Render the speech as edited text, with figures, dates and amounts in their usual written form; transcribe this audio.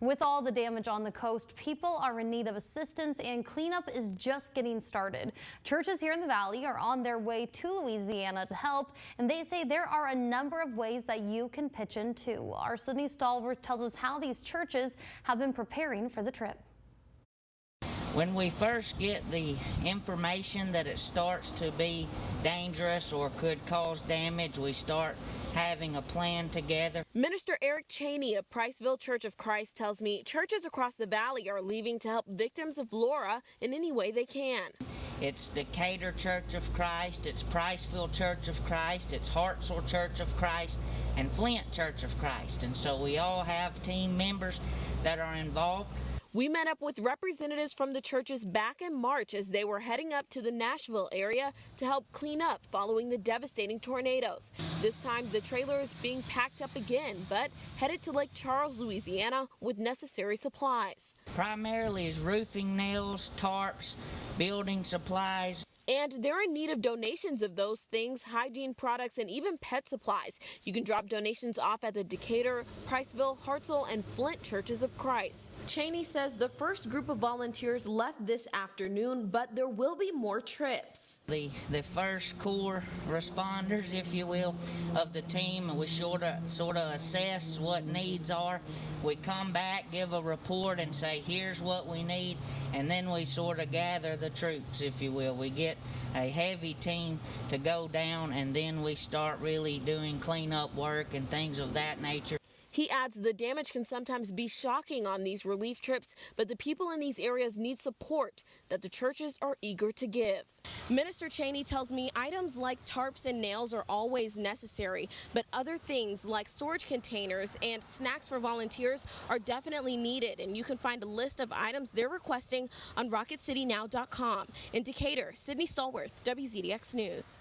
With all the damage on the coast, people are in need of assistance and cleanup is just getting started. Churches here in the valley are on their way to Louisiana to help, and they say there are a number of ways that you can pitch in too. Our Sydney Stallworth tells us how these churches have been preparing for the trip. When we first get the information that it starts to be dangerous or could cause damage, we start having a plan together. Minister Eric Cheney of Priceville Church of Christ tells me churches across the valley are leaving to help victims of Laura in any way they can. It's Decatur Church of Christ, it's Priceville Church of Christ, it's Huntsville Church of Christ, and Flint Church of Christ. And so we all have team members that are involved. We met up with representatives from the churches back in March as they were heading up to the Nashville area to help clean up following the devastating tornadoes. This time the trailer is being packed up again, but headed to Lake Charles, Louisiana with necessary supplies. Primarily is roofing nails, tarps, building supplies. And they're in need of donations of those things, hygiene products, and even pet supplies. You can drop donations off at the Decatur, Priceville, Huntsville, and Flint Churches of Christ. Cheney says the first group of volunteers left this afternoon, but there will be more trips. The first core responders, if you will, of the team, we sort of assess what needs are. We come back, give a report, and say, here's what we need, and then we sort of gather the troops, if you will. We get a heavy team to go down, and then we start really doing cleanup work and things of that nature. He adds the damage can sometimes be shocking on these relief trips, but the people in these areas need support that the churches are eager to give. Minister Cheney tells me items like tarps and nails are always necessary, but other things like storage containers and snacks for volunteers are definitely needed, and you can find a list of items they're requesting on RocketCityNow.com. In Decatur, Sydney Stallworth, WZDX News.